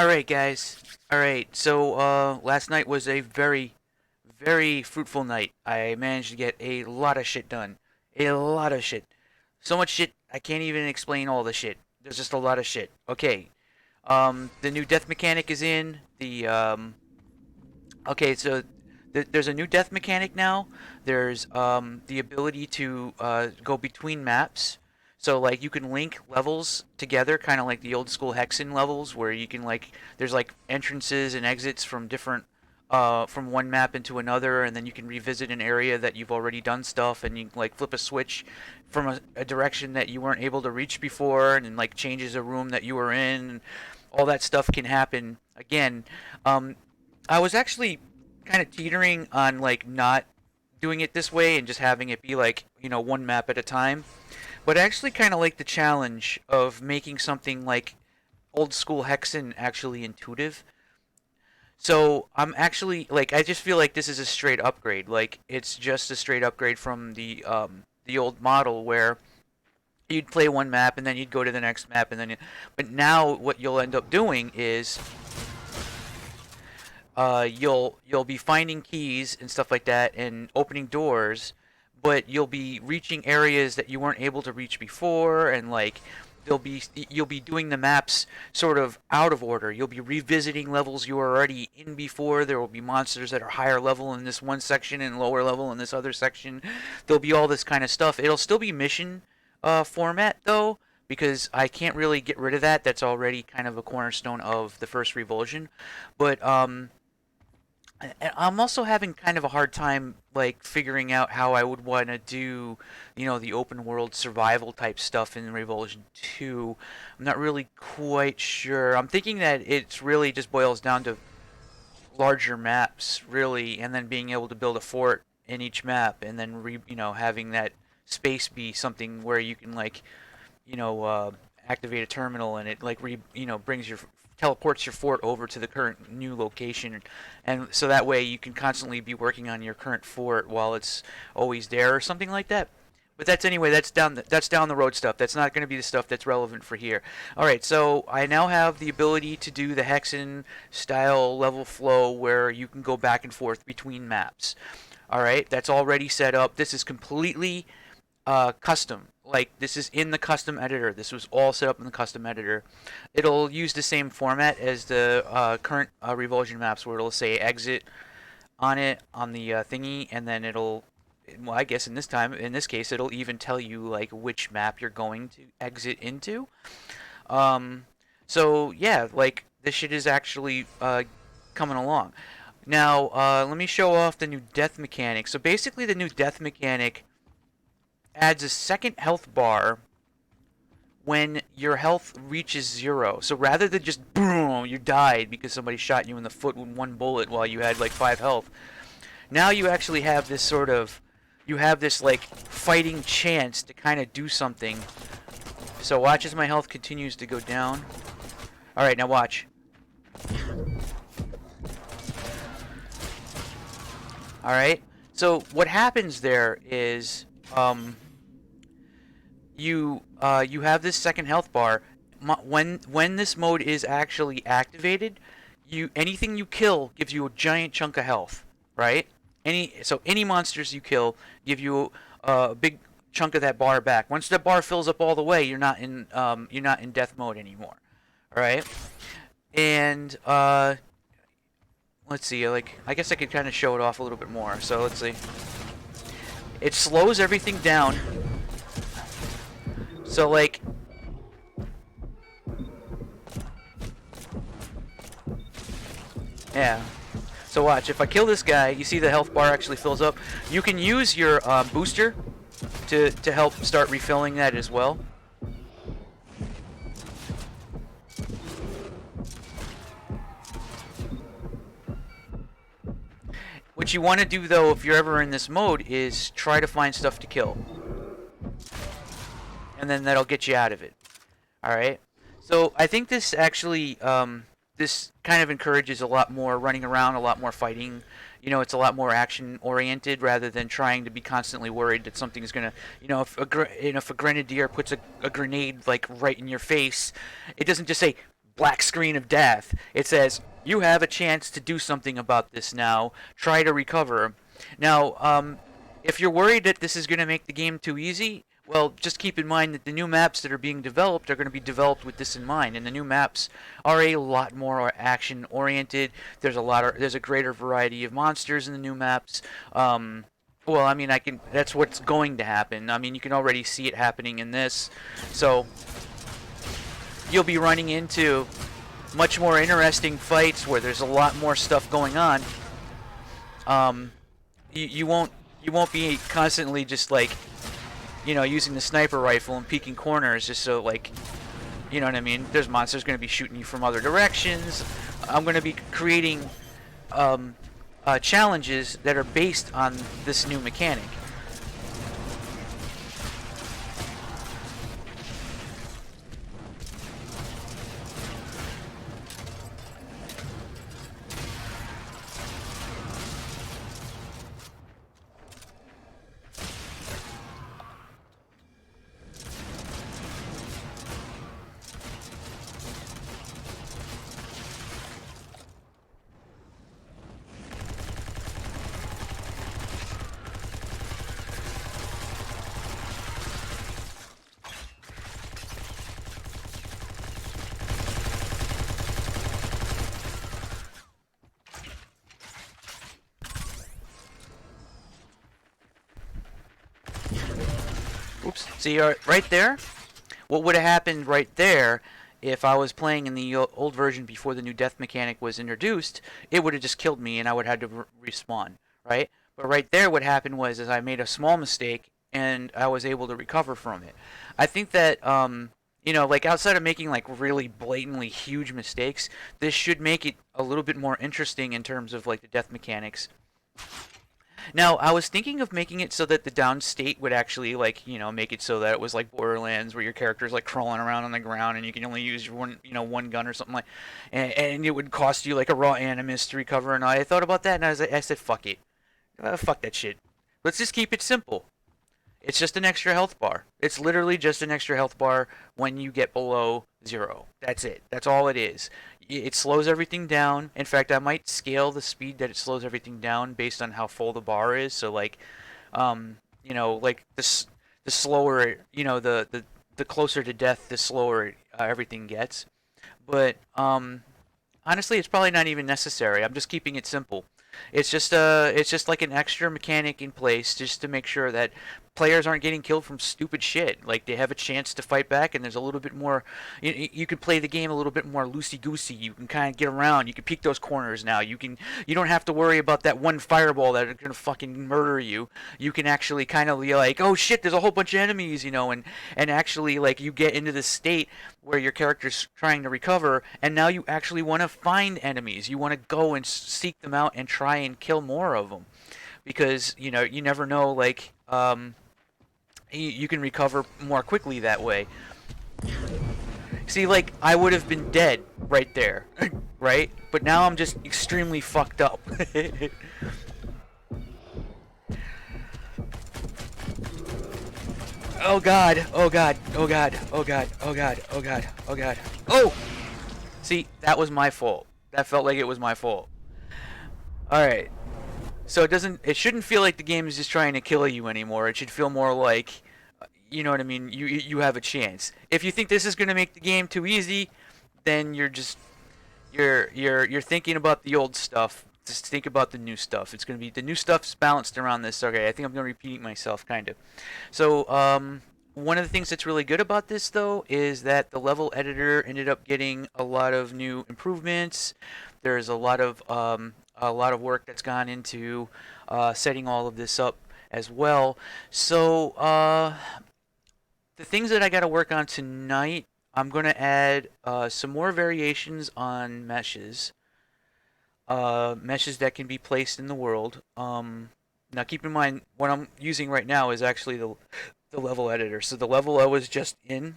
Alright, guys. Alright, so, last night was a very, very fruitful night. I managed to get a lot of shit done. A lot of shit. So much shit, I can't even explain all the shit. There's just a lot of shit. Okay, the new death mechanic is in. Okay, so there's a new death mechanic now. There's the ability to go between maps. So like you can link levels together, kind of like the old school Hexen levels, where you can like there's like entrances and exits from different from one map into another, and then you can revisit an area that you've already done stuff, and you like flip a switch from a direction that you weren't able to reach before, and then like changes a room that you were in. And all that stuff can happen again. Um, I was actually kind of teetering on like not doing it this way and just having it be like one map at a time. But I actually kind of like the challenge of making something like old school Hexen actually intuitive. So I'm actually like I just feel like this is a straight upgrade. Like it's just a straight upgrade from the old model where you'd play one map and then you'd go to the next map and then but now what you'll end up doing is you'll be finding keys and stuff like that and opening doors, but you'll be reaching areas that you weren't able to reach before, and like you'll be doing the maps sort of out of order. You'll be revisiting levels you were already in before. There will be monsters that are higher level in this one section and lower level in this other section. There'll be all this kind of stuff. It'll still be mission format though, because I can't really get rid of that. That's already kind of a cornerstone of the first Revulsion. But I'm also having kind of a hard time like figuring out how I would want to do, the open world survival type stuff in Revulsion 2. I'm not really quite sure. I'm thinking that it's really just boils down to larger maps, really, and then being able to build a fort in each map, and then having that space be something where you can like you know, uh, activate a terminal, and it like brings your teleports your fort over to the current new location, and so that way you can constantly be working on your current fort while it's always there or something like that. But that's anyway. That's down the road stuff. That's not going to be the stuff that's relevant for here. All right. So I now have the ability to do the Hexen style level flow where you can go back and forth between maps. All right. That's already set up. This is completely custom. Like this is in the custom editor. This was all set up in the custom editor. It'll use the same format as the current Revulsion maps, where it'll say exit on it on the thingy, and then it'll. Well, I guess in this case, it'll even tell you like which map you're going to exit into. Um, so yeah, like this shit is actually coming along. Now, let me show off the new death mechanic. So basically, the new death mechanic adds a second health bar when your health reaches 0. So rather than just boom, you died because somebody shot you in the foot with one bullet while you had like 5 health. Now you actually have this like fighting chance to kind of do something. So watch as my health continues to go down. All right, now watch. All right. So what happens there is you have this second health bar. When this mode is actually activated, anything you kill gives you a giant chunk of health, right? Any monsters you kill give you a big chunk of that bar back. Once the bar fills up all the way, you're not in death mode anymore. All right, and let's see. Like I guess I could kind of show it off a little bit more. So let's see. It slows everything down. So like yeah. So watch, if I kill this guy, you see the health bar actually fills up. You can use your booster to help start refilling that as well. What you want to do though, if you're ever in this mode, is try to find stuff to kill. And then that'll get you out of it. Alright? So I think this actually, this kind of encourages a lot more running around, a lot more fighting. It's a lot more action oriented rather than trying to be constantly worried that something's gonna, if a grenadier puts a grenade like right in your face, it doesn't just say black screen of death. It says, you have a chance to do something about this now. Try to recover. Now, if you're worried that this is going to make the game too easy, well, just keep in mind that the new maps that are being developed are going to be developed with this in mind, and the new maps are a lot more action oriented. There's a greater variety of monsters in the new maps. Well, I mean, that's what's going to happen. I mean, you can already see it happening in this. So, you'll be running into much more interesting fights where there's a lot more stuff going on. You won't be constantly just like, using the sniper rifle and peeking corners just so like, you know what I mean? There's monsters going to be shooting you from other directions. I'm going to be creating challenges that are based on this new mechanic. Oops. See, right there? What would have happened right there if I was playing in the old version before the new death mechanic was introduced? It would have just killed me and I would have had to respawn, right? But right there, what happened was is I made a small mistake and I was able to recover from it. I think that, like outside of making like really blatantly huge mistakes, this should make it a little bit more interesting in terms of like the death mechanics. Now, I was thinking of making it so that the down state would actually, like, make it so that it was like Borderlands, where your character's like crawling around on the ground and you can only use one gun or something like, and it would cost you like a raw animus to recover. And I thought about that, and I said, fuck it, fuck that shit. Let's just keep it simple. It's just an extra health bar. It's literally just an extra health bar when you get below 0. That's it. That's all it is. It slows everything down. In fact, I might scale the speed that it slows everything down based on how full the bar is. So like, like the slower, the closer to death, the slower everything gets. But honestly, it's probably not even necessary. I'm just keeping it simple. It's just like an extra mechanic in place just to make sure that players aren't getting killed from stupid shit. Like they have a chance to fight back, and there's a little bit more. You can play the game a little bit more loosey goosey. You can kind of get around. You can peek those corners now. You don't have to worry about that one fireball that are gonna fucking murder you. You can actually kind of be like, oh shit, there's a whole bunch of enemies, and actually like you get into this state where your character's trying to recover, and now you actually want to find enemies. You want to go and seek them out and try and kill more of them, because you never know, like you can recover more quickly that way. See, like I would have been dead right there, right? But now I'm just extremely fucked up. Oh god, oh god, oh god, oh god, oh god, oh god, oh god. Oh! See, that was my fault. That felt like it was my fault. Alright. So it shouldn't feel like the game is just trying to kill you anymore. It should feel more like, you know what I mean, you have a chance. If you think this is going to make the game too easy, then you're thinking about the old stuff. Just think about the new stuff. It's going to be the new stuff's balanced around this. Okay, I think I'm going to repeat myself kind of. So, one of the things that's really good about this though is that the level editor ended up getting a lot of new improvements. There's a lot of work that's gone into setting all of this up as well. So, the things that I got to work on tonight, I'm going to add some more variations on meshes. Meshes that can be placed in the world. Now keep in mind, what I'm using right now is actually the level editor. So the level I was just in,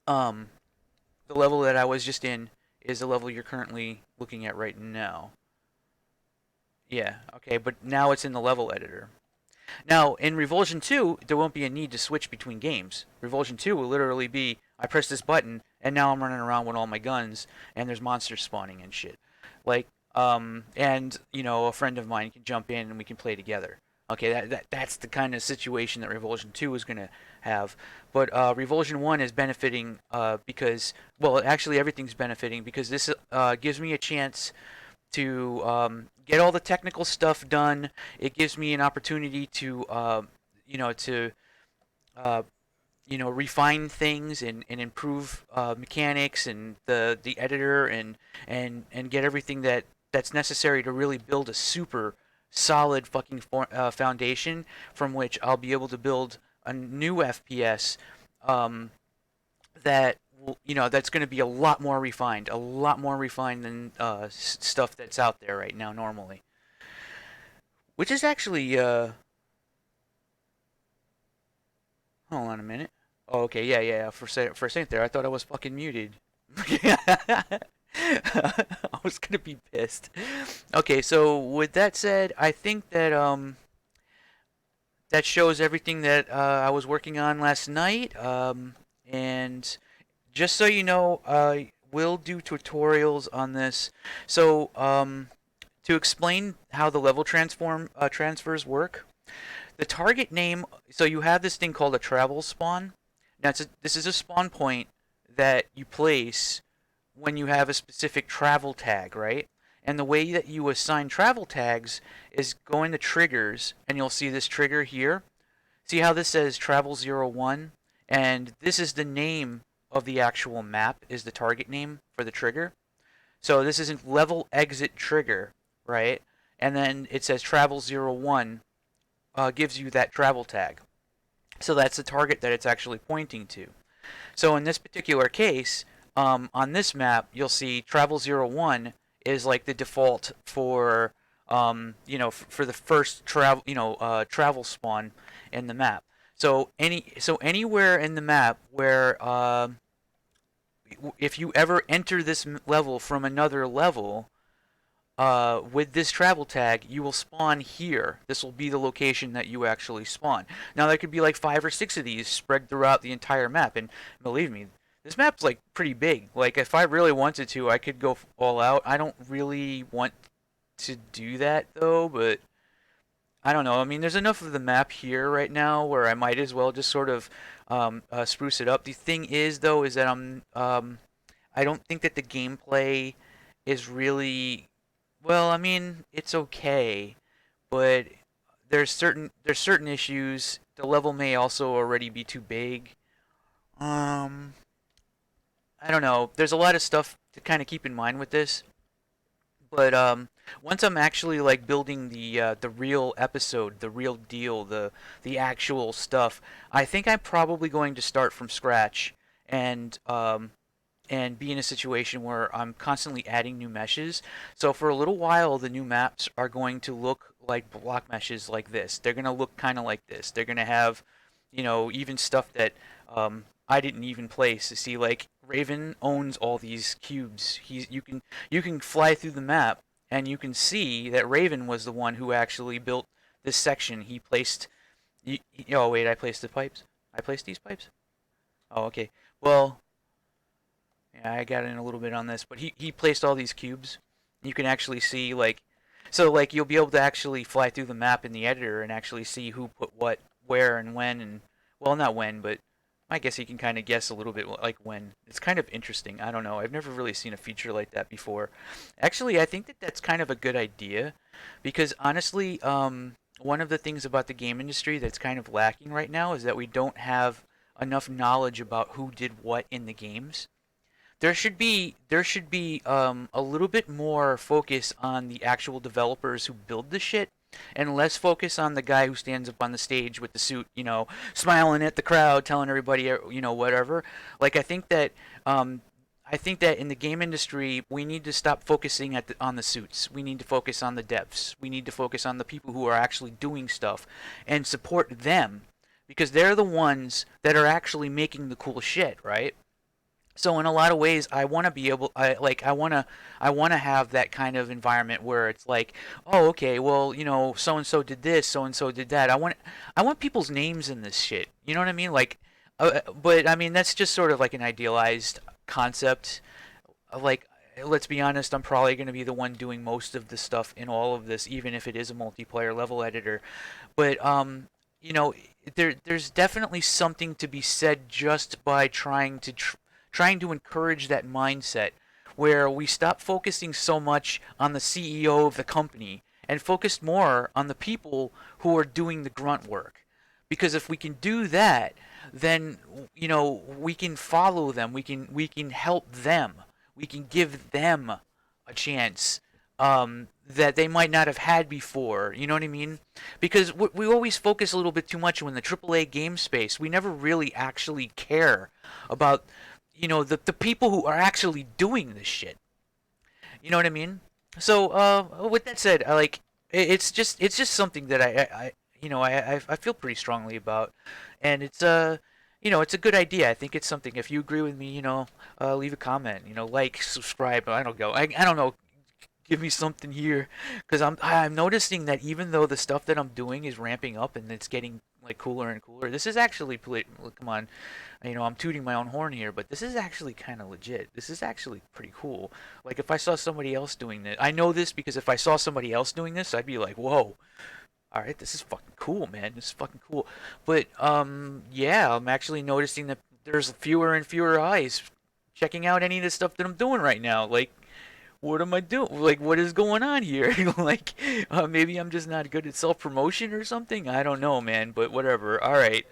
the level that I was just in is the level you're currently looking at right now. Yeah, okay, but now it's in the level editor. Now, in Revulsion 2, there won't be a need to switch between games. Revulsion 2 will literally be I press this button, and now I'm running around with all my guns, and there's monsters spawning and shit. Like, and, a friend of mine can jump in and we can play together. Okay, that's the kind of situation that Revulsion 2 is going to have. But Revulsion 1 is benefiting because, well, actually everything's benefiting because this gives me a chance to get all the technical stuff done. It gives me an opportunity to, you know, to uh, refine things and improve mechanics and the editor and get everything that's necessary to really build a super solid fucking foundation from which I'll be able to build a new FPS um, that that's going to be a lot more refined than stuff that's out there right now normally. Which is actually hold on a minute. Oh, okay, yeah. For a second there, I thought I was fucking muted. I was gonna be pissed. Okay, so with that said, I think that that shows everything that I was working on last night. And just so you know, I will do tutorials on this. So to explain how the level transfers work, the target name. So you have this thing called a travel spawn. Now this is a spawn point that you place when you have a specific travel tag, right? And the way that you assign travel tags is go into triggers, and you'll see this trigger here. See how this says travel 01? And this is the name of the actual map, is the target name for the trigger. So this isn't level exit trigger, right? And then it says travel 01 gives you that travel tag. So that's the target that it's actually pointing to. So in this particular case, on this map, you'll see travel 01 is like the default for for the first travel spawn in the map. So anywhere in the map where if you ever enter this level from another level, with this travel tag, you will spawn here. This will be the location that you actually spawn. Now, there could be like 5 or 6 of these spread throughout the entire map, and believe me, this map's like pretty big. Like, if I really wanted to, I could go all out. I don't really want to do that though, but I don't know. I mean, there's enough of the map here right now where I might as well just sort of spruce it up. The thing is, though, is that I don't think that the gameplay is really well. I mean, it's okay, but there's certain issues. The level may also already be too big. Um, I don't know. There's a lot of stuff to kind of keep in mind with this. But once I'm actually like building the real episode, the real deal, the actual stuff, I think I'm probably going to start from scratch and be in a situation where I'm constantly adding new meshes. So for a little while, the new maps are going to look like block meshes like this. They're going to look kind of like this. They're going to have, even stuff that I didn't even place. See, like Raven owns all these cubes. You can fly through the map and you can see that Raven was the one who actually built this section. He placed. Oh wait, I placed the pipes. I placed these pipes. Oh okay. Well, yeah, I got in a little bit on this, but he placed all these cubes. You can actually see like, so like you'll be able to actually fly through the map in the editor and actually see who put what where and when and well not when, but I guess you can kind of guess a little bit like when. It's kind of interesting. I don't know. I've never really seen a feature like that before. Actually, I think that that's kind of a good idea because honestly, one of the things about the game industry that's kind of lacking right now is that we don't have enough knowledge about who did what in the games. There should be a little bit more focus on the actual developers who build the shit, and less focus on the guy who stands up on the stage with the suit, smiling at the crowd, telling everybody, whatever. Like um, I think that in the game industry, we need to stop focusing on the suits. We need to focus on the devs. We need to focus on the people who are actually doing stuff, and support them, because they're the ones that are actually making the cool shit, right? So in a lot of ways, I want to be able, I want to have that kind of environment where it's like, oh, okay, well, so and so did this, so and so did that. I want people's names in this shit. You know what I mean? Like, but I mean that's just sort of like an idealized concept. Like, let's be honest, I'm probably going to be the one doing most of the stuff in all of this, even if it is a multiplayer level editor. But you know, there's definitely something to be said just by trying to encourage that mindset where we stop focusing so much on the CEO of the company and focus more on the people who are doing the grunt work. Because if we can do that, then we can follow them. We can help them. We can give them a chance that they might not have had before. You know what I mean? Because we always focus a little bit too much on the AAA game space. We never really actually care about the people who are actually doing this shit. You know what I mean? So with that said, it's just something that I feel pretty strongly about, and it's a good idea. I think it's something. If you agree with me, leave a comment. Like, subscribe. I don't go. I don't know. Give me something here, because I'm noticing that even though the stuff that I'm doing is ramping up and it's getting like cooler and cooler, this is actually come on, I'm tooting my own horn here, but this is actually kind of legit. This is actually pretty cool. Like, if I saw somebody else doing this, I know this because if I saw somebody else doing this, I'd be like, whoa, all right, this is fucking cool, man. This is fucking cool. But yeah, I'm actually noticing that there's fewer and fewer eyes checking out any of the stuff that I'm doing right now. Like, what am I doing? Like, what is going on here? Like, maybe I'm just not good at self promotion or something. I don't know, man. But whatever. All right,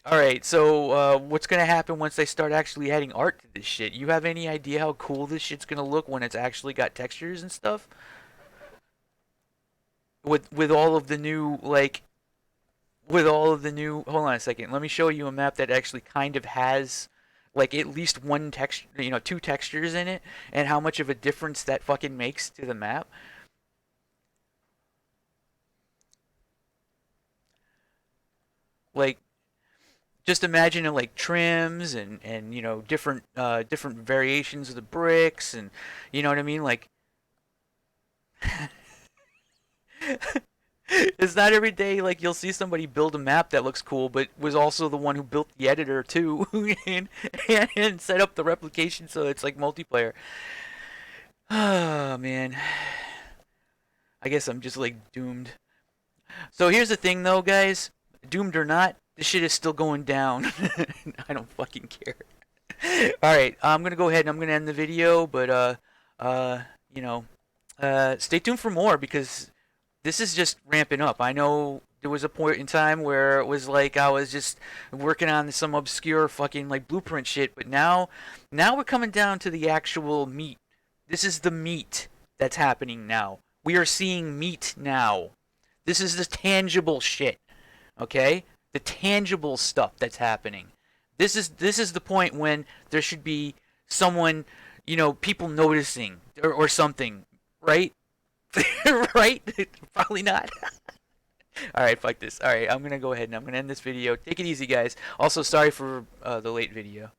all right. So, what's gonna happen once they start actually adding art to this shit? You have any idea how cool this shit's gonna look when it's actually got textures and stuff? With all of the new with all of the new. Hold on a second. Let me show you a map that actually kind of has like at least one texture, two textures in it, and how much of a difference that fucking makes to the map. Like, just imagine like trims and different variations of the bricks, and you know what I mean. Like, it's not every day like you'll see somebody build a map that looks cool, but was also the one who built the editor too, and set up the replication so it's like multiplayer. Oh man, I guess I'm just like doomed. So here's the thing though, guys. Doomed or not, this shit is still going down. I don't fucking care. All right, I'm gonna go ahead and I'm gonna end the video, but uh, you know, stay tuned for more because this is just ramping up. I know there was a point in time where it was like I was just working on some obscure fucking like blueprint shit, but now we're coming down to the actual meat. This is the meat that's happening now. We are seeing meat now. This is the tangible shit, okay? The tangible stuff that's happening. This is the point when there should be someone, people noticing or something, right? Right? Probably not. All right, fuck this. All right, I'm gonna go ahead and I'm gonna end this video. Take it easy, guys. Also, sorry for the late video.